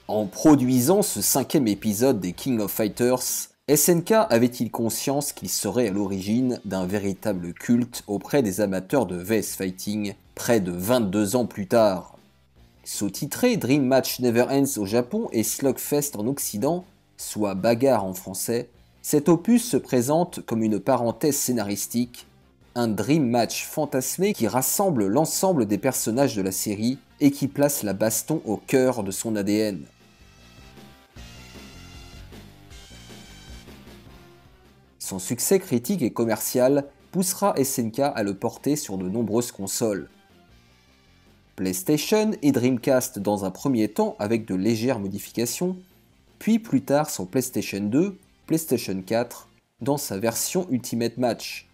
En produisant ce 5e épisode des King of Fighters, SNK avait-il conscience qu'il serait à l'origine d'un véritable culte auprès des amateurs de VS Fighting près de 22 ans plus tard? Sous-titré Dream Match Never Ends au Japon et Slugfest en Occident, soit Bagarre en français, cet opus se présente comme une parenthèse scénaristique, un Dream Match fantasmé qui rassemble l'ensemble des personnages de la série et qui place la baston au cœur de son ADN. Son succès critique et commercial poussera SNK à le porter sur de nombreuses consoles. PlayStation et Dreamcast dans un premier temps avec de légères modifications, puis plus tard sur PlayStation 2, PlayStation 4 dans sa version Ultimate Match.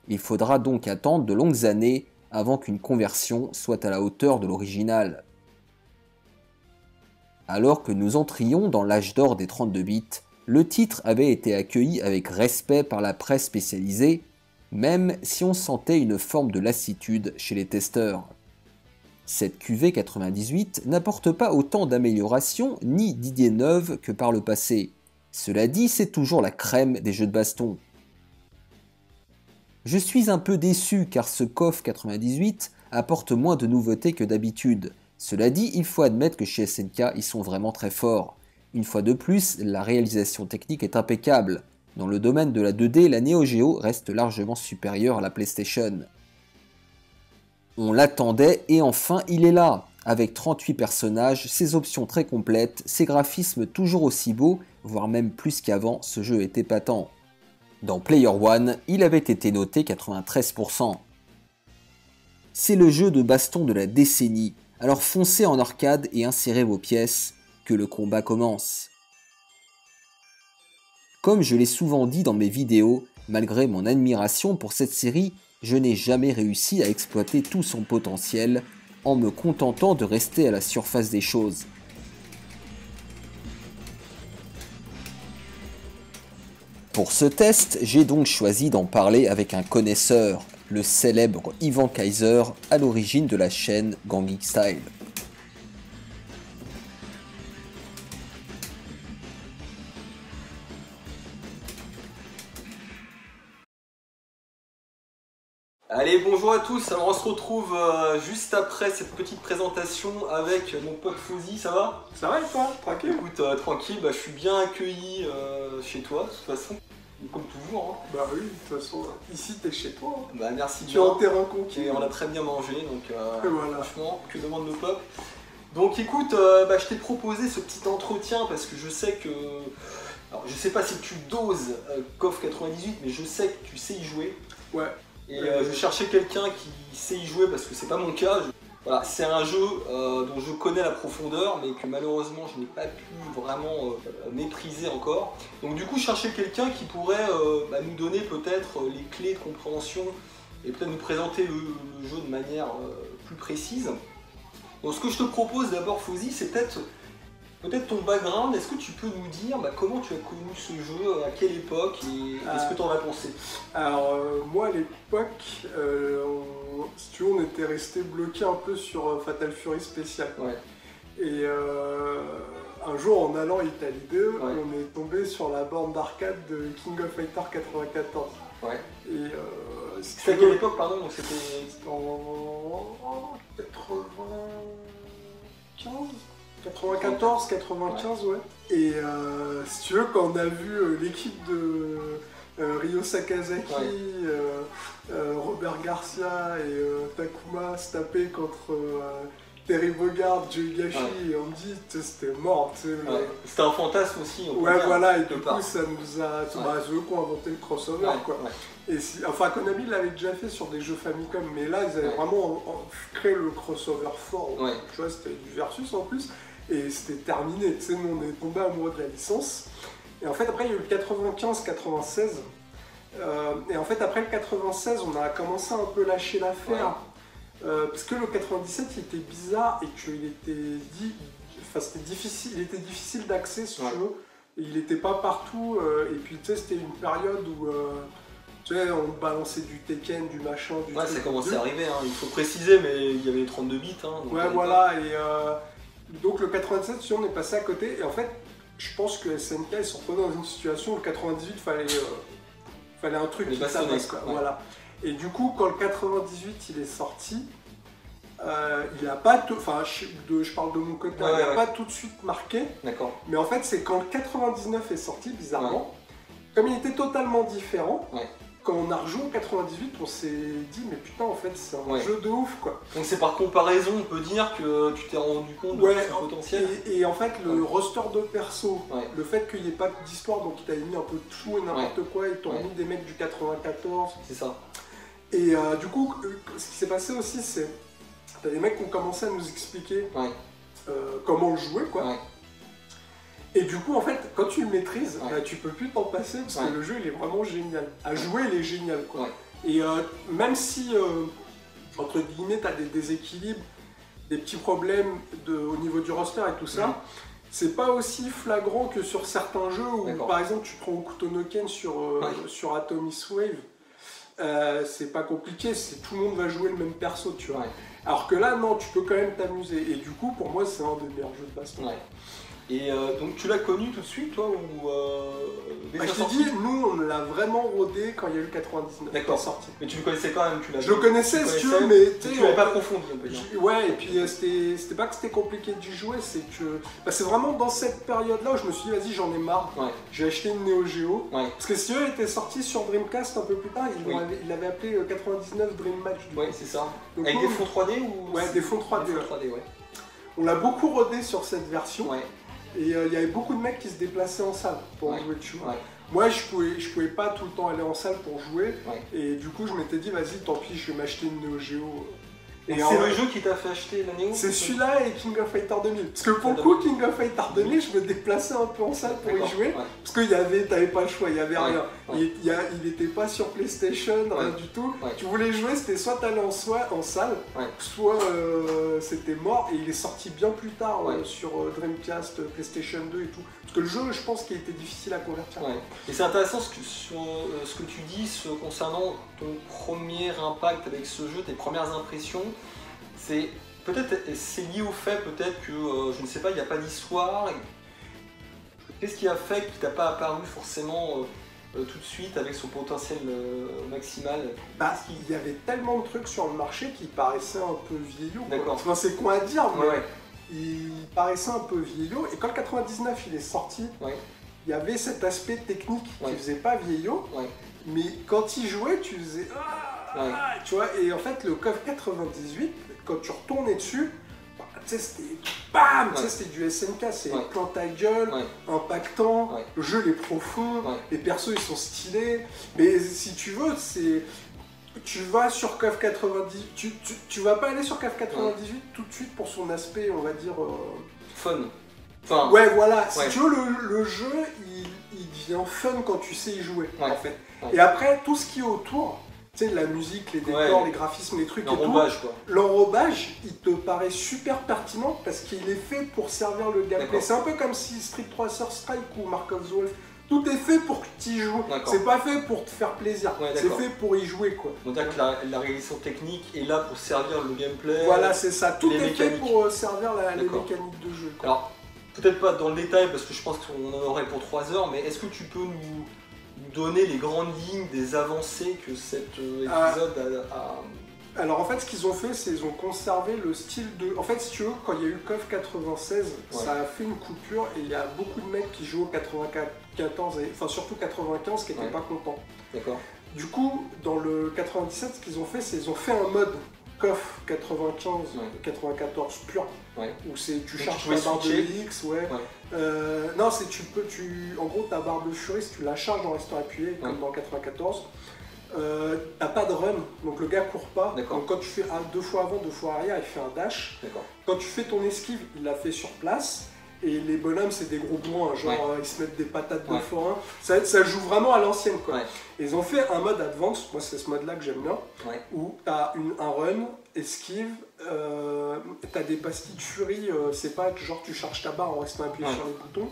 Il faudra donc attendre de longues années avant qu'une conversion soit à la hauteur de l'original. Alors que nous entrions dans l'âge d'or des 32 bits, le titre avait été accueilli avec respect par la presse spécialisée, même si on sentait une forme de lassitude chez les testeurs. Cette QV98 n'apporte pas autant d'améliorations ni d'idées neuves que par le passé. Cela dit, c'est toujours la crème des jeux de baston. Je suis un peu déçu car ce KOF 98 apporte moins de nouveautés que d'habitude. Cela dit, il faut admettre que chez SNK, ils sont vraiment très forts. Une fois de plus, la réalisation technique est impeccable. Dans le domaine de la 2D, la Neo Geo reste largement supérieure à la PlayStation. On l'attendait et enfin il est là. Avec 38 personnages, ses options très complètes, ses graphismes toujours aussi beaux, voire même plus qu'avant, ce jeu est épatant. Dans Player One, il avait été noté 93%. C'est le jeu de baston de la décennie, alors foncez en arcade et insérez vos pièces, que le combat commence. Comme je l'ai souvent dit dans mes vidéos, malgré mon admiration pour cette série, je n'ai jamais réussi à exploiter tout son potentiel en me contentant de rester à la surface des choses. Pour ce test, j'ai donc choisi d'en parler avec un connaisseur, le célèbre Ivan Kaiser, à l'origine de la chaîne Gang Style. Allez, bonjour à tous, alors on se retrouve juste après cette petite présentation avec mon pote Fauzi, ça va? Ça va et toi? Tranquille? Écoute, tranquille, je suis bien accueilli chez toi de toute façon, comme toujours. Hein. Bah oui, de toute façon, ici t'es chez toi. Hein. Bah merci bien. Tu es en terrain conquis. Et on a très bien mangé, donc voilà. Franchement, que demande le peuple. Donc écoute, je t'ai proposé ce petit entretien parce que je sais que... Alors je sais pas si tu doses KOF 98, mais je sais que tu sais y jouer. Ouais. Et je cherchais quelqu'un qui sait y jouer parce que c'est pas mon cas. Voilà, c'est un jeu dont je connais la profondeur mais que malheureusement je n'ai pas pu vraiment maîtriser encore. Donc du coup je cherchais quelqu'un qui pourrait nous donner peut-être les clés de compréhension et peut-être nous présenter le jeu de manière plus précise. Donc ce que je te propose d'abord Fauzi, c'est peut-être ton background. Est-ce que tu peux nous dire comment tu as connu ce jeu, à quelle époque et qu'est-ce que tu en as pensé? Alors moi à l'époque, si tu veux, on était resté bloqué un peu sur Fatal Fury Special. Ouais. Et un jour en allant à Italie 2, ouais. On est tombé sur la borne d'arcade de King of Fighters 94. Ouais. Et c'était à quelle époque, pardon? Donc c'était en 94, 95, ouais. Et si tu veux, quand on a vu l'équipe de Ryo Sakazaki, Robert Garcia et Takuma se taper contre Terry Bogard, Joe Higashi, et on me dit c'était mort, tu sais. Ouais. C'était un fantasme aussi. Ouais, voilà, et du coup, ça nous a. C'est eux qui ont inventé le crossover, quoi. Ouais. Et enfin, Konami l'avait déjà fait sur des jeux Famicom, mais là, ils avaient vraiment créé le crossover fort. Ouais. Tu vois, c'était du versus en plus. Et c'était terminé, tu sais, nous on est tombé amoureux de la licence. Et en fait après il y a eu le 95-96. Et en fait après le 96 on a commencé à un peu lâcher l'affaire. Ouais. Parce que le 97 il était bizarre et qu'il était c'était difficile, il était difficile d'accès si tu veux. Et il n'était pas partout. Et puis tu sais c'était une période où Tu sais, on balançait du Tekken, du machin, du Ouais, truc. ça commençait à arriver, hein. Il faut préciser, mais il y avait les 32 bits. Hein, donc Ouais, voilà, et donc le 97, si on est passé à côté, et en fait, je pense que SNK, ils se sont retrouvés dans une situation où le 98, fallait un truc Les qui bastonnets, tabasse, quoi. ouais. Voilà. Et du coup, quand le 98, il est sorti, il n'a pas, enfin, je parle de mon côté, il n'a pas tout de suite marqué. D'accord. Mais en fait, c'est quand le 99 est sorti, bizarrement, comme il était totalement différent, quand on a rejoué en 98, on s'est dit, mais putain, en fait, c'est un jeu de ouf, quoi. Donc c'est par comparaison, on peut dire que tu t'es rendu compte de son potentiel. Et en fait, le roster de perso, le fait qu'il n'y ait pas d'histoire, donc ils t'avaient mis un peu de tout et n'importe quoi, ils t'ont mis des mecs du 94. C'est ça. Et du coup, ce qui s'est passé aussi, c'est t'as des mecs qui ont commencé à nous expliquer comment le jouer, quoi. Et du coup, en fait, quand tu le maîtrises, bah, tu peux plus t'en passer parce que le jeu, il est vraiment génial. À jouer, il est génial, quoi. Et même si, entre guillemets, t'as des déséquilibres, des petits problèmes au niveau du roster et tout ça, c'est pas aussi flagrant que sur certains jeux où, par exemple, tu prends Okutonoken sur Atomic Wave, c'est pas compliqué, tout le monde va jouer le même perso, tu vois. Alors que là, non, tu peux quand même t'amuser. Et du coup, pour moi, c'est un des meilleurs jeux de baston. Et donc tu l'as connu tout de suite, toi, ou je t'ai dit, nous, on l'a vraiment rodé quand il y a eu le 99. D'accord. Sorti. Mais tu le connaissais quand même, je le connaissais, si tu veux, mais tu l'avais pas approfondi, on peut dire. Ouais, et puis c'était pas que c'était compliqué d'y jouer, c'est que c'est vraiment dans cette période-là où je me suis dit, vas-y, j'en ai marre. J'ai acheté une Neo Geo. Parce que si eux était sorti sur Dreamcast un peu plus tard, il l'avait appelé 99 Dream Match. Ouais, c'est ça. Donc, avec des fonds 3D ou... Ouais, des fonds 3D. On l'a beaucoup rodé sur cette version. Et il y avait beaucoup de mecs qui se déplaçaient en salle pour jouer dessus. Moi, je pouvais pas tout le temps aller en salle pour jouer. Et du coup, je m'étais dit, vas-y, tant pis, je vais m'acheter une Neo Geo. Et c'est le jeu qui t'a fait acheter la Neo? C'est celui-là et King of Fighter 2000. Parce que pour le coup, King of Fighter 2000, je me déplaçais un peu en salle pour y jouer. Parce que t'avais pas le choix, il y avait rien. Il était pas sur PlayStation, rien du tout. Tu voulais jouer, c'était soit t'allais en salle, soit c'était mort. Et il est sorti bien plus tard sur Dreamcast, PlayStation 2 et tout. Parce que le jeu, je pense qu'il était difficile à convertir. Et c'est intéressant ce que tu dis concernant ton premier impact avec ce jeu, tes premières impressions. C'est lié au fait peut-être que, je ne sais pas, il n'y a pas d'histoire. Qu'est-ce qui a fait qu'il t'a pas apparu forcément tout de suite avec son potentiel maximal? Parce qu'il y avait tellement de trucs sur le marché qui paraissaient un peu vieillots. Enfin, c'est quoi à dire, mais il paraissait un peu vieillot. Et quand le 99 il est sorti, il y avait cet aspect technique qui faisait pas vieillot. Mais quand il jouait, tu faisais tu vois. Et en fait, le KOF 98, quand tu retournais dessus, tu sais, c'était bam, tu sais, c'était du SNK, c'est plein ta gueule, impactant, le jeu il est profond, les persos ils sont stylés. Mais si tu veux, tu vas sur KOF 98, tu vas pas aller sur KOF 98 tout de suite pour son aspect, on va dire... fun. Enfin, ouais, voilà, si tu veux, le jeu, il devient fun quand tu sais y jouer, en fait. Et après, tout ce qui est autour, tu sais, la musique, les décors, les graphismes, les trucs et tout, l'enrobage, il te paraît super pertinent parce qu'il est fait pour servir le gameplay. C'est un peu comme si Street 3 Strike ou Mark of the Wolf, tout est fait pour que tu y joues. C'est pas fait pour te faire plaisir, c'est fait pour y jouer, quoi. Donc la réalisation technique est là pour servir le gameplay. Voilà, c'est ça, tout est fait pour servir les mécaniques de jeu, quoi. Alors, peut-être pas dans le détail parce que je pense qu'on en aurait pour 3 heures, mais est-ce que tu peux nous donner les grandes lignes des avancées que cet épisode a... Alors en fait, ce qu'ils ont fait, c'est qu'ils ont conservé le style de... En fait, si tu veux, quand il y a eu KOF 96, ça a fait une coupure et il y a beaucoup de mecs qui jouent au 94, enfin surtout 95, qui n'étaient pas contents. D'accord. Du coup, dans le 97, ce qu'ils ont fait, c'est qu'ils ont fait un mode KOF 95-94 pur, où tu charges ta barre de X, non, en gros, ta barre de furie, si tu la charges en restant appuyé, comme dans 94, t'as pas de run, donc le gars court pas. Donc quand tu fais 2 fois avant, 2 fois arrière, il fait un dash. Quand tu fais ton esquive, il l'a fait sur place. Et les bonhommes, c'est des gros bourrins, genre ils se mettent des patates de forain. Ça joue vraiment à l'ancienne, quoi. Et ils ont fait un mode advance, moi c'est ce mode là que j'aime bien, où t'as un run, esquive, t'as des pastilles de furie, c'est pas que genre tu charges ta barre en restant appuyé sur les boutons.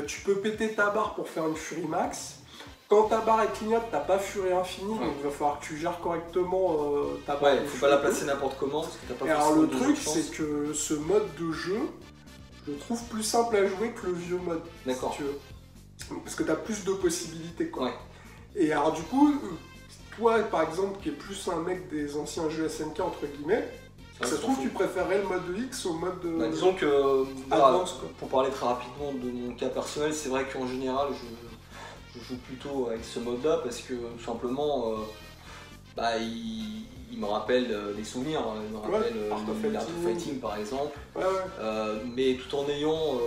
Tu peux péter ta barre pour faire une furie max. quand ta barre elle clignote, t'as pas furie infinie, donc il va falloir que tu gères correctement ta barre. Ouais, il faut pas la placer n'importe comment, parce que t'as pas Et alors forcément le de truc, chance. c'est que ce mode de jeu, je le trouve plus simple à jouer que le vieux mode. D'accord. Si tu veux. Parce que t'as plus de possibilités, quoi. Ouais. Et alors du coup, toi par exemple, qui est plus un mec des anciens jeux SNK entre guillemets, ça se trouve tu préférerais le mode X au mode Bah, disons que, Advance, quoi. pour parler très rapidement de mon cas personnel, c'est vrai qu'en général, je joue plutôt avec ce mode-là parce que tout simplement, il me rappelle des souvenirs, il me rappelle Art of l'Art of Fighting par exemple, Ouais. mais tout en ayant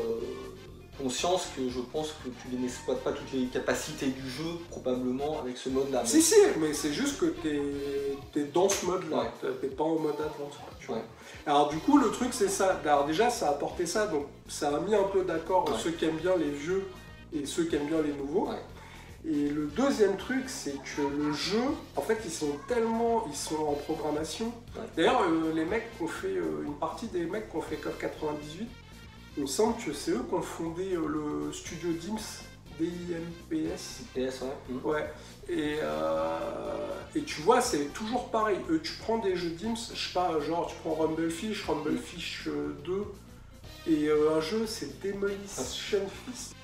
conscience que je pense que tu n'exploites pas toutes les capacités du jeu probablement avec ce mode-là. Si, mais c'est juste que t'es dans ce mode-là, Ouais. t'es pas en mode Advance. Quoi, tu vois. Ouais. Alors du coup, le truc c'est ça. Alors déjà, ça a apporté ça, donc ça a mis un peu d'accord Ouais. ceux qui aiment bien les vieux et ceux qui aiment bien les nouveaux. Ouais. Et le deuxième truc, c'est que le jeu, en fait, ils sont en programmation. Ouais. D'ailleurs, les mecs qui ont fait, une partie des mecs qui ont fait KOF 98, il me semble que c'est eux qui ont fondé le studio DIMS, DIMPS. PS, ouais. Ouais. Et tu vois, c'est toujours pareil. Tu prends des jeux DIMS, je sais pas, genre tu prends Rumblefish 2, et un jeu c'est Demolition Fist.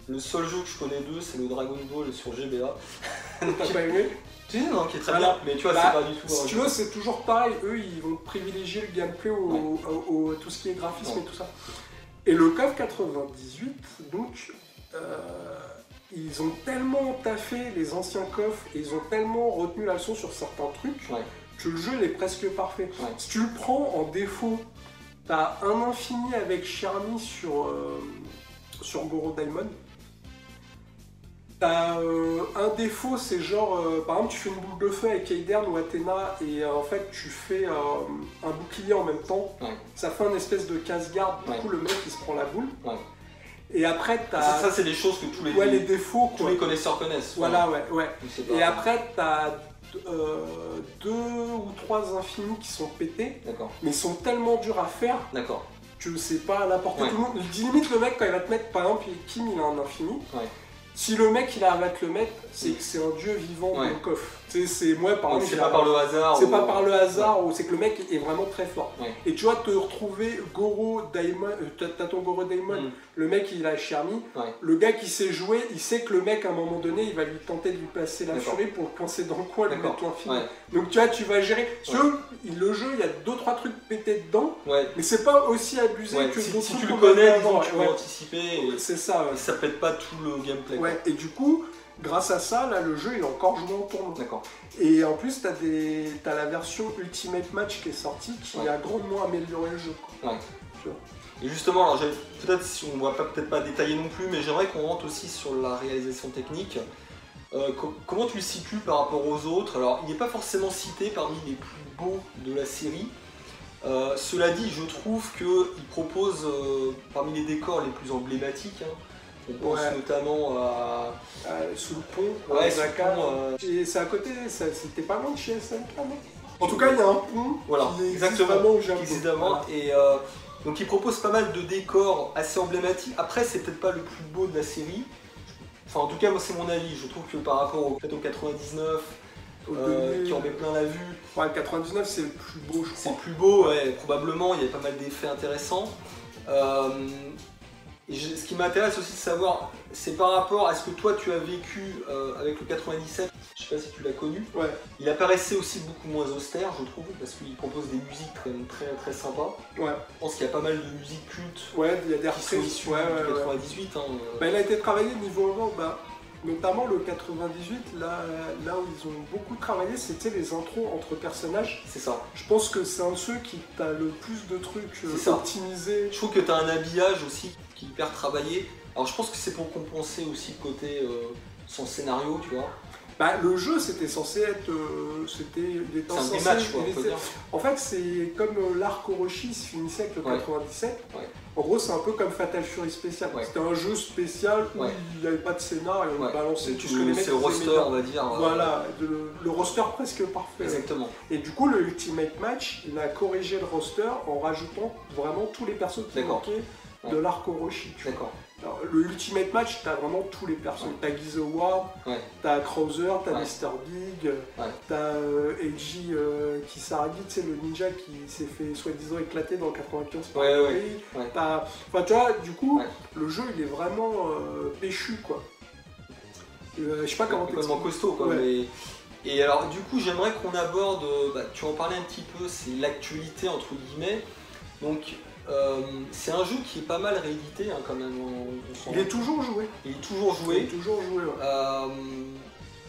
Le seul jeu que je connais d'eux, c'est le Dragon Ball sur GBA. T'as pas aimé? Tu sais, non, qui est très Voilà. bien, mais tu vois, Bah, c'est pas du tout. Si tu veux, c'est toujours pareil. Eux, ils vont privilégier le gameplay au tout ce qui est graphisme Ouais. et tout ça. Et le KOF 98, donc, ils ont tellement taffé les anciens KOF et ils ont tellement retenu la leçon sur certains trucs Ouais. que le jeu il est presque parfait. Ouais. Si tu le prends en défaut, t'as un infini avec Charmy sur Goro Diamond. T'as un défaut, c'est genre, par exemple, tu fais une boule de feu avec Aidern ou Athéna et en fait tu fais un bouclier en même temps. Ouais. Ça fait un espèce de casse-garde, du Ouais. coup le mec il se prend la boule. Ouais. Et après t'as Ça, c'est des choses que les défauts, tous quoi. les connaisseurs connaissent. Voilà, ouais. Donc, c'est pas- Et après t'as 2 ou 3 infinis qui sont pétés, D'accord, mais ils sont tellement durs à faire d'accord. que c'est pas à n'importe Ouais. tout le monde. Limite le mec quand il va te mettre, par exemple, Kim il a un infini. Ouais. Si le mec il arrive à te le mettre, c'est que c'est un dieu vivant Ouais. de KOF. C'est moi par Donc, exemple. c'est pas par le hasard. C'est ou- pas par le hasard, ou c'est que le mec est vraiment très fort. Ouais. Et tu vois, te retrouver Goro Daimon, t'as ton Goro Daimon, Mm. le mec il a Charmy, Ouais. le gars qui sait jouer, il sait que le mec à un moment donné, il va lui tenter de lui passer la D'accord. furie pour le coincer dans le coin, lui D'accord. mettre l'infini. Ouais. Donc tu vois, tu vas gérer. Le jeu, il y a 2-3 trucs pétés dedans, Ouais. mais c'est pas aussi abusé Ouais. que Si, d'autres si trucs tu le qu'on a connais, vu disons avant, que tu ouais. peux anticiper et, C'est ça, et ça pète pas tout le gameplay. quoi. ouais. Et du coup, grâce à ça, là, le jeu, il est encore joué en tournoi. D'accord. Et en plus, t'as la version Ultimate Match qui est sortie, qui Ouais. a grandement amélioré le jeu, quoi. Ouais. Tu vois. Et justement, alors peut-être si on ne va peut-être pas détailler non plus, mais j'aimerais qu'on rentre aussi sur la réalisation technique. Comment tu le situes par rapport aux autres? Alors, il n'est pas forcément cité parmi les plus beaux de la série. Cela dit, je trouve qu'il propose parmi les décors les plus emblématiques. Hein. On pense Ouais. notamment à... Sous le pont, Ouais, Osaka. sous le pont, Et c'est à côté, c'était pas loin de chez SNK, non? En tout cas, il y a un pont Voilà, qui existe exactement. vraiment au Japon. Évidemment. Voilà. Et donc il propose pas mal de décors assez emblématiques. Après, c'est peut-être pas le plus beau de la série. Enfin, en tout cas, moi, c'est mon avis. Je trouve que par rapport au 99, Au 2000. qui en met plein la vue, Ouais, le 99, c'est le plus beau, je c'est crois. plus beau. Ouais, probablement, il y a pas mal d'effets intéressants. Ce qui m'intéresse aussi de savoir, c'est par rapport à ce que toi tu as vécu avec le 97. Je sais pas si tu l'as connu. Ouais. Il apparaissait aussi beaucoup moins austère, je trouve, parce qu'il propose des musiques quand même très très sympas. Ouais. Je pense qu'il y a pas mal de musiques cultes Ouais, il y a des qui sont reprises. issues Ouais, du ouais, ouais. 98. Hein. Bah, il a été travaillé niveau avant, notamment le 98, là où ils ont beaucoup travaillé, c'était les intros entre personnages. C'est ça. Je pense que c'est un de ceux qui t'a le plus de trucs C'est ça. optimisés. Je trouve que tu as un habillage aussi qui est hyper travaillé. Alors je pense que c'est pour compenser aussi le côté sans scénario, tu vois. Bah, le jeu, c'était censé être... il était C'est un censé- rematch, quoi, il on peut était- dire. En fait, c'est comme l'arc Orochi se finissait avec le Ouais. 97. Ouais. En gros, c'est un peu comme Fatal Fury spécial. Ouais. C'était un jeu spécial où Ouais. il n'y avait pas de scénar et on Ouais. balançait Donc, tout ce que les mecs c'est le faisaient roster, bien. on va dire. Voilà, le roster presque parfait. Exactement. Et du coup, le Ultimate Match, il a corrigé le roster en rajoutant vraiment tous les persos qui D'accord. manquaient de l'arc Orochi. tu vois. D'accord. Alors, le Ultimate Match, t'as vraiment tous les personnages. T'as Geese Howard, t'as Krauser, t'as Mr. Big, t'as Eiji Kisaragi, tu sais, le ninja qui s'est fait soi-disant éclater dans le 95 par Enfin, tu vois, du coup, le jeu, il est vraiment péchu, quoi. Je sais pas comment t'expliquer. Complètement costaud, quoi. Et alors, du coup, j'aimerais qu'on aborde, tu en parlais un petit peu, c'est l'actualité, entre guillemets. Donc, c'est un jeu qui est pas mal réédité, hein, quand même. Il est toujours joué. Il est toujours joué. Il est toujours joué, ouais.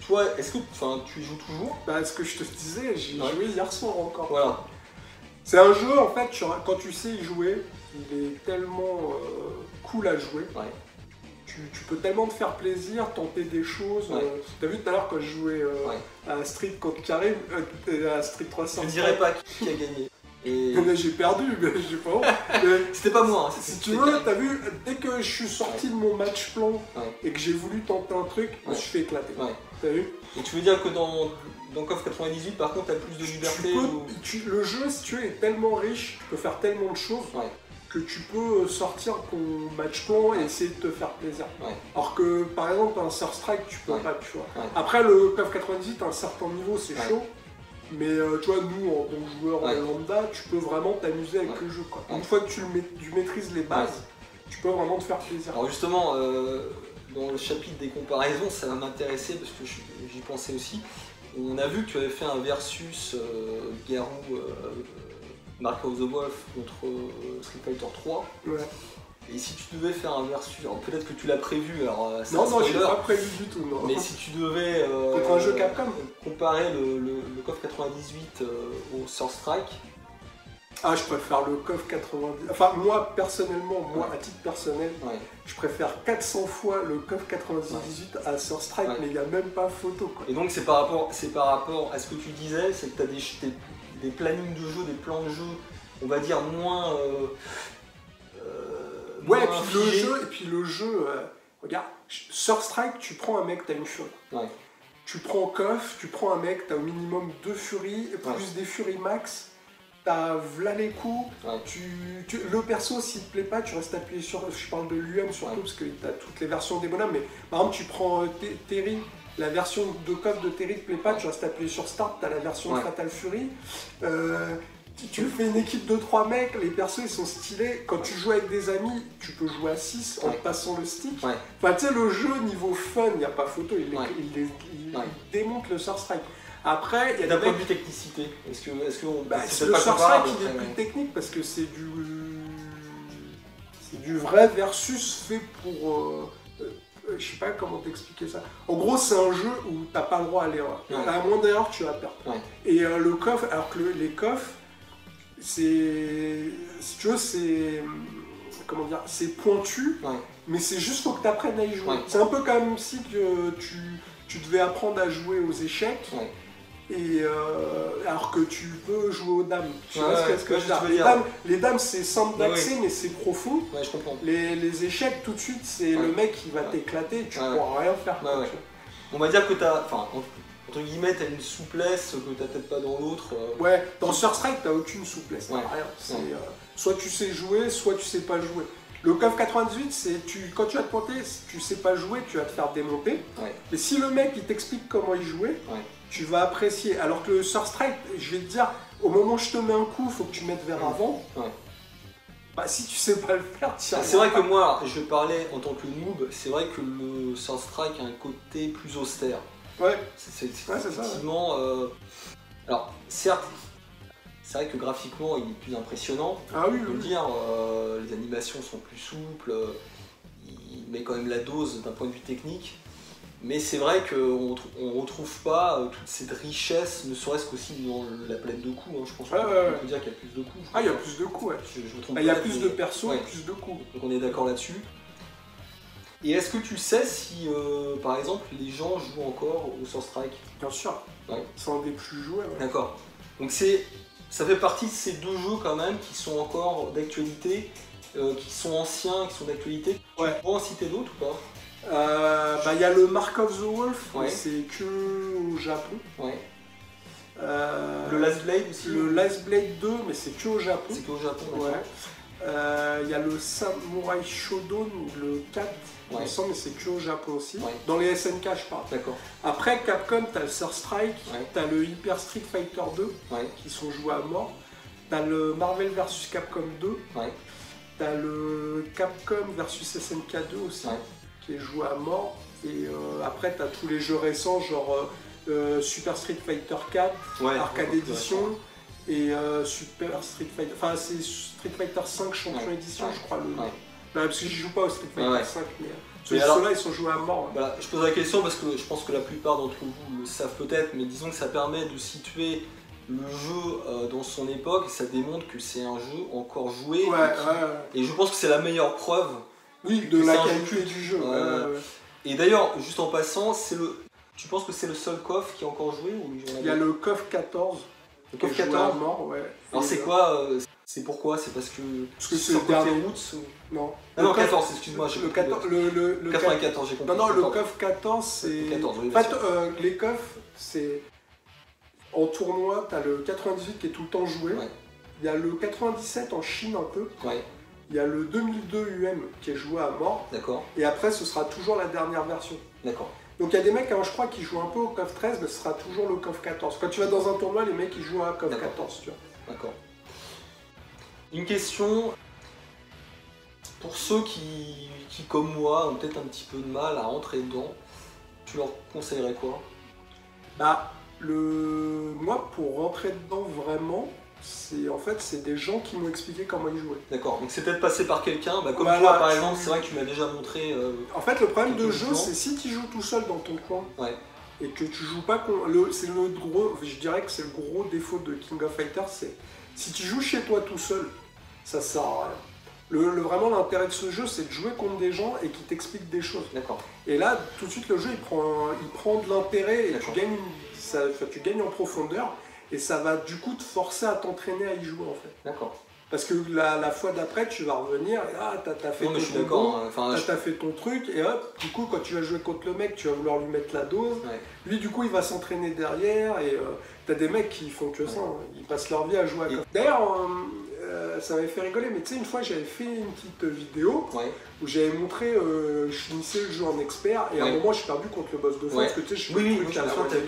Toi, est-ce que tu y joues toujours? Bah, ce que je te disais, j'y joué hier soir encore. Voilà. C'est un jeu, en fait, quand tu sais y jouer, il est tellement cool à jouer. Tu peux tellement te faire plaisir, tenter des choses. T'as vu tout à l'heure quand je jouais à Street contre Karim, à Street 300. Je dirais pas qui a gagné. Et... J'ai perdu, mais je sais pas. C'était pas moi. Hein, si tu veux, t'as vu, dès que je suis sorti de mon match plan et que j'ai voulu tenter un truc, je me suis fait éclater. T'as vu? Et tu veux dire que dans KOF 98, par contre, t'as plus de liberté le jeu, si tu veux, est tellement riche, tu peux faire tellement de choses. Que tu peux sortir ton match plan et essayer de te faire plaisir. Alors que par exemple un Surf Strike tu peux pas, tu vois. Après le KOF 98 à un certain niveau c'est chaud, mais tu vois nous en tant que joueur lambda tu peux vraiment t'amuser avec le jeu, quoi. Une fois que tu maîtrises les bases, tu peux vraiment te faire plaisir. Alors justement dans le chapitre des comparaisons ça va m'intéresser parce que j'y pensais aussi. On a vu que tu avais fait un versus Garou Mark of the Wolf contre Street Fighter 3. Et si tu devais faire un versus, alors peut-être que tu l'as prévu, alors non, je l'ai pas prévu du tout, non. Mais si tu devais contre un jeu Capcom comparer le KOF 98 au Surf Strike. Ah, je préfère le KOF 98. Enfin, moi personnellement, à titre personnel, je préfère 400 fois le KOF 98 à Surf Strike, mais il n'y a même pas photo, quoi. Et donc c'est par rapport à ce que tu disais, c'est que tu as des plannings de jeu, des plans de jeu, on va dire moins. Et puis le jeu, regarde, Surf Strike, tu prends un mec, t'as une furie. Tu prends KOF, tu prends un mec, t'as au minimum 2 furies, plus des furies max, t'as v'là les coups, le perso, s'il te plaît pas, tu restes appuyé sur. Je parle de l'UM surtout parce que t'as toutes les versions des bonhommes, mais par exemple, tu prends Terry. La version de KOF de Terry te plaît pas, tu restes appuyé sur Start, t'as la version de Fatal Fury. Tu fais une équipe de 3 mecs, les persos ils sont stylés. Quand tu joues avec des amis, tu peux jouer à 6 en passant le stick. Enfin, tu sais, le jeu niveau fun, il n'y a pas photo, il démonte le Surf Strike. Après, il y a d'un point de vue technicité. Est-ce que le Surf Strike il est plus technique parce que c'est du vrai versus fait pour. Je sais pas comment t'expliquer ça. En gros, c'est un jeu où t'as pas le droit à l'erreur. À moins d'erreur, tu vas perdre. Et le KOF, alors que les KOF, c'est. Si tu veux, c'est. Comment dire? C'est pointu, mais c'est juste faut que tu apprennes à y jouer. C'est un peu comme si tu devais apprendre à jouer aux échecs. Et alors que tu peux jouer aux dames. Tu vois ce que je veux dire. Les dames c'est simple d'accès mais c'est profond. Je comprends. Les échecs tout de suite c'est le mec qui va t'éclater et tu pourras rien faire. On va dire que t'as, entre guillemets, t'as une souplesse que t'as peut-être pas dans l'autre. Dans Surf Strike t'as aucune souplesse, t'as rien. Soit tu sais jouer, soit tu sais pas jouer. Le KOF 98, c'est quand tu vas te pointer, si tu sais pas jouer, tu vas te faire démonter. Et si le mec il t'explique comment il jouait, tu vas apprécier. Alors que le Surf Strike, je vais te dire, au moment où je te mets un coup, il faut que tu mettes vers avant. Bah, si tu sais pas le faire, tu c'est vrai que moi, je parlais en tant que noob, c'est vrai que le Surf Strike a un côté plus austère. C'est effectivement. Alors, certes, c'est vrai que graphiquement, il est plus impressionnant. On peut dire, les animations sont plus souples, il met quand même la dose d'un point de vue technique. Mais c'est vrai qu'on ne retrouve pas toute cette richesse, ne serait-ce qu'aussi dans la palette de coups. Je pense qu'on peut dire qu'il y a plus de coups. Il y a plus de coups, Je me trompe il y a plus de persos, plus de coups. Donc on est d'accord là-dessus. Et est-ce que tu sais si, par exemple, les gens jouent encore au Surf Strike? Bien sûr, c'est un des plus joués. D'accord. Donc ça fait partie de ces deux jeux quand même qui sont encore d'actualité, qui sont anciens, qui sont d'actualité. Tu peux en citer d'autres ou pas? Il y a le Mark of the Wolf, c'est que au Japon. Le Last Blade aussi. Le Last Blade 2, mais c'est que au Japon. C'est que au Japon, Il y a le Samurai Shodown, le 4, il me semble, mais c'est que au Japon aussi. Dans les SNK, je parle. D'accord. Après, Capcom, t'as le Third Strike, t'as le Hyper Street Fighter 2, qui sont joués à mort. T'as le Marvel vs Capcom 2. T'as le Capcom vs SNK 2 aussi, qui est joué à mort. Et après, t'as tous les jeux récents, genre Super Street Fighter 4, Arcade Edition. Et Super Street Fighter, enfin c'est Street Fighter 5 Champion Edition, je crois le nom. Bah, parce que j'y joue pas au Street Fighter 5, mais ceux-là ils sont joués à mort. Voilà, je pose la question parce que je pense que la plupart d'entre vous le savent peut-être, mais disons que ça permet de situer le jeu dans son époque et ça démontre que c'est un jeu encore joué. Et je pense que c'est la meilleure preuve de la qualité du jeu. Et d'ailleurs, juste en passant, tu penses que c'est le seul KOF qui est encore joué ou il y a le KOF 14. Le KOF 14 mort, Alors c'est quoi c'est pourquoi? C'est parce que c'est le dernier Roots ou... Non. Non, 14, excuse-moi. Le 94, j'ai compris. Non, le KOF 14, c'est... En fait, les KOF, c'est... En tournoi, t'as le 98 qui est tout le temps joué. Il y a le 97 en Chine un peu. Il y a le 2002 UM qui est joué à mort. D'accord. Et après, ce sera toujours la dernière version. D'accord. Donc il y a des mecs, je crois, qui jouent un peu au KOF 13, mais ce sera toujours le KOF 14. Quand tu vas dans un tournoi, les mecs ils jouent à KOF 14, tu vois. D'accord. Une question pour ceux qui, comme moi, ont peut-être un petit peu de mal à rentrer dedans, tu leur conseillerais quoi? Bah, moi, pour rentrer dedans vraiment, c'est des gens qui m'ont expliqué comment ils jouaient. D'accord, donc c'est peut-être passé par quelqu'un, comme toi par exemple, c'est vrai que tu m'as déjà montré... en fait, le problème de jeu, c'est si tu joues tout seul dans ton coin, et que tu joues pas... c'est le gros... Je dirais que c'est le gros défaut de King of Fighters, c'est... Si tu joues chez toi tout seul, ça sert à rien. Vraiment, l'intérêt de ce jeu, c'est de jouer contre des gens et qui t'expliquent des choses. D'accord. Et là, tout de suite, le jeu, il prend de l'intérêt et tu gagnes en profondeur. Et ça va du coup te forcer à t'entraîner à y jouer en fait. D'accord. Parce que la fois d'après, tu vas revenir et t'as fait ton truc et hop, du coup quand tu vas jouer contre le mec, tu vas vouloir lui mettre la dose. Lui du coup il va s'entraîner derrière et t'as des mecs qui font que ça, ils passent leur vie à jouer à ça. D'ailleurs, ça m'avait fait rigoler, mais tu sais, une fois j'avais fait une petite vidéo où j'avais montré, je finissais le jeu en expert et à un moment j'ai perdu contre le boss de fin parce que tu sais, je fais le truc à la moitié.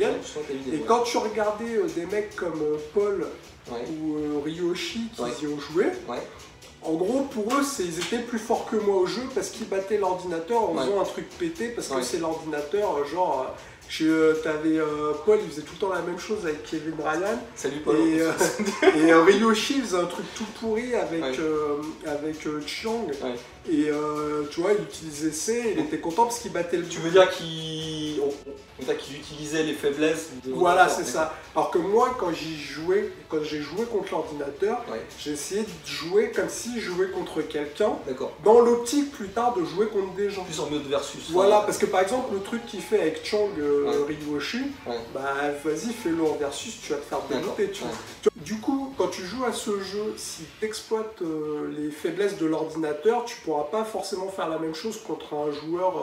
Et quand tu regardais des mecs comme Paul ou Ryoshi qui y ont joué, en gros pour eux ils étaient plus forts que moi au jeu parce qu'ils battaient l'ordinateur en faisant un truc pété parce que c'est l'ordinateur genre... T'avais Paul, il faisait tout le temps la même chose avec Kevin Ryan. Salut Paul. Et Ryoshi faisait un truc tout pourri avec Chiang. Et tu vois, il utilisait C, il était content parce qu'il battait le... Tu veux dire qu'il utilisait les faiblesses de... Voilà, c'est ça. Alors que moi, quand j'ai joué contre l'ordinateur, j'ai essayé de jouer comme si je jouais contre quelqu'un. Dans l'optique plus tard de jouer contre des gens. Plus en mode versus. Voilà, parce que par exemple, le truc qu'il fait avec Chang Ryoshi, bah vas-y, fais-le en versus, tu vas te faire démonter. Du coup, quand tu joues à ce jeu, si tu exploites les faiblesses de l'ordinateur, tu pourras pas forcément faire la même chose contre un joueur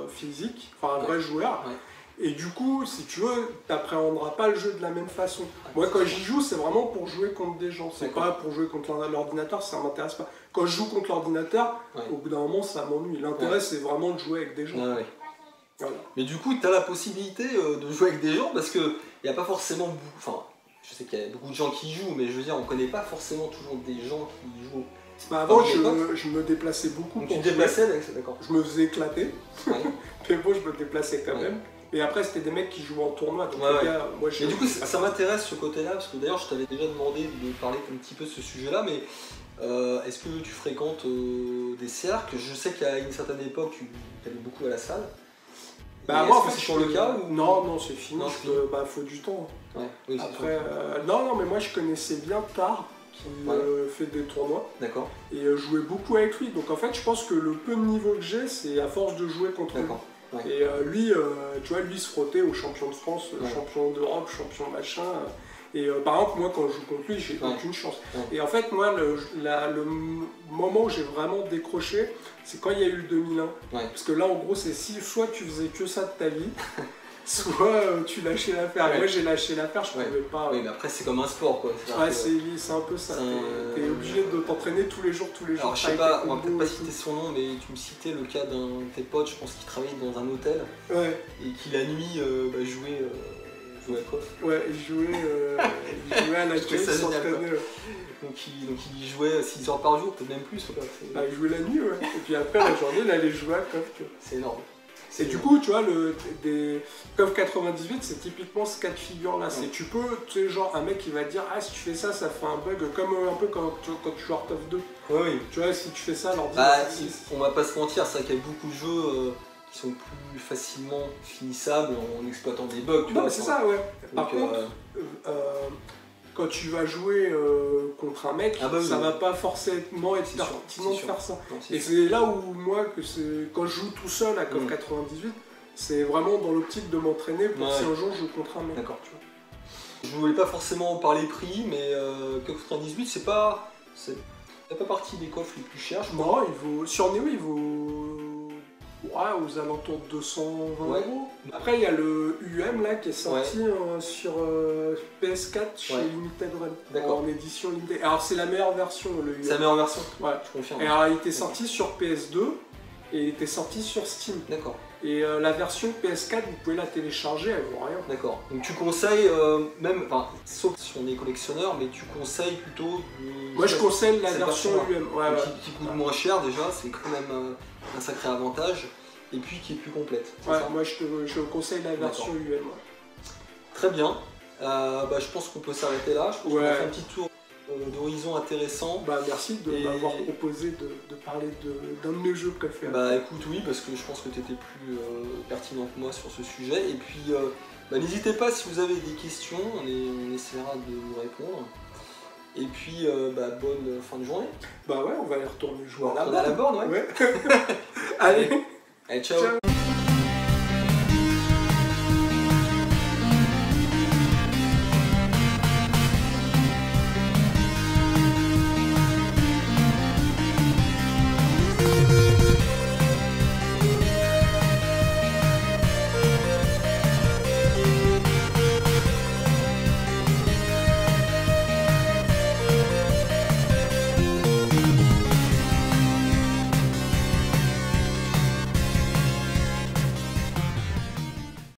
physique, enfin un vrai joueur. Et du coup, si tu veux, t'appréhenderas pas le jeu de la même façon. Moi, quand j'y joue, c'est vraiment pour jouer contre des gens. C'est pas pour jouer contre l'ordinateur, ça m'intéresse pas. Quand je joue contre l'ordinateur, au bout d'un moment, ça m'ennuie. L'intérêt, c'est vraiment de jouer avec des gens. Voilà. Mais du coup, tu as la possibilité de jouer avec des gens parce qu'il n'y a pas forcément beaucoup... Enfin, je sais qu'il y a beaucoup de gens qui jouent, mais je veux dire, on connaît pas forcément toujours des gens qui jouent. Bah avant, je me déplaçais beaucoup. Donc tu te déplaçais, d'accord. Je me faisais éclater. Mais bon, je me déplaçais quand même. Et après, c'était des mecs qui jouaient en tournoi. Donc moi, et du coup, ça m'intéresse ce côté-là, parce que d'ailleurs, je t'avais déjà demandé de parler un petit peu de ce sujet-là, mais est-ce que tu fréquentes des cercles? Je sais qu'à une certaine époque, tu allais beaucoup à la salle. Bah moi, en fait, c'est sur le cas ou... Non, c'est fini. Bah, faut du temps. Oui, après, non, mais moi, je connaissais bien Tar, qui fait des tournois. D'accord. Et je jouais beaucoup avec lui. Donc en fait, je pense que le peu de niveau que j'ai, c'est à force de jouer contre lui. Et lui, tu vois, lui se frottait aux champions de France, champion d'Europe, champion machin. Et par exemple, moi, quand je joue contre lui, j'ai aucune chance. Et en fait, moi, le moment où j'ai vraiment décroché, c'est quand il y a eu le 2001. Parce que là, en gros, c'est si soit tu faisais que ça de ta vie, soit tu lâchais l'affaire. Ouais. Moi j'ai lâché l'affaire, je Ouais. pouvais pas. Oui, mais après, c'est comme un sport, quoi. Ouais, c'est un peu ça. T'es obligé de t'entraîner tous les jours. Alors, je sais avec pas, tes on va peut-être combos pas et citer tout. son nom, mais tu me citais le cas d'un de tes potes, je pense qu'il travaillait dans un hôtel Ouais, et qui la nuit jouait à KOF. ouais, il jouait à la Je trouvais cage, ça il génial, s'entraînait. Ouais. Donc il jouait 6 heures par jour, peut-être même plus. Quoi. Bah, il jouait la nuit, ouais. Et puis après, la journée, il allait jouer à KOF. Tu vois. C'est énorme. Et du coup, tu vois, des KOF 98, c'est typiquement ce cas de figure-là. C'est tu peux, tu sais, genre, un mec qui va te dire, ah, si tu fais ça, ça fait un bug, comme un peu quand tu joues à KOF 2. Ouais, oui. Tu vois, si tu fais ça, alors Bah, on va pas se mentir, c'est vrai qu'il y a beaucoup de jeux qui sont plus facilement finissables en exploitant des bugs. Tu non, vois, mais c'est ça, ouais. Par donc, contre, quand tu vas jouer contre un mec, Ah bah oui, ça oui. va pas forcément être C'est sûr, pertinent de c'est faire ça. non, c'est Et sûr. c'est là où moi, quand je joue tout seul à KOF Mm. 98, c'est vraiment dans l'optique de m'entraîner pour Ouais. si un jour je joue contre un mec. D'accord. Je voulais pas forcément parler prix, mais KOF 98, c'est pas partie des coffres les plus chers, je crois. Non, il vaut, sur Neo, il vaut aux alentours de 220 Ouais. euros. Après, il y a le UM là qui est sorti sur PS4 chez Ouais. Limited Run, D'accord. en édition limitée. Alors, c'est la meilleure version, le UM. C'est la meilleure version, Ouais. je confirme. Et alors, il était sorti sur PS2 et il était sorti sur Steam. D'accord, Et la version PS4, vous pouvez la télécharger, elle vaut rien. d'accord. Donc tu conseilles, même, enfin, sauf si on est collectionneur, mais tu conseilles plutôt de... Moi, je conseille la cette version version-là. UM. Ouais, ouais. Qui coûte moins cher déjà, c'est quand même un sacré avantage, et puis qui est plus complète. c'est Ouais, ça moi, je conseille la version UM. Ouais. Très bien. Je pense qu'on peut s'arrêter là. Je pense qu'on a Ouais. fait un petit tour d'horizon intéressant. Bah, merci de Et- m'avoir proposé de parler d'un de mes jeux préférés. Bah écoute, oui, parce que je pense que tu étais plus pertinent que moi sur ce sujet. Et puis, n'hésitez pas si vous avez des questions, on essaiera de vous répondre. Et puis, bonne fin de journée. Bah ouais, on va aller retourner jouer On à la retourne à la borne. borne, ouais. Ouais. Allez, Allez, ciao. ciao.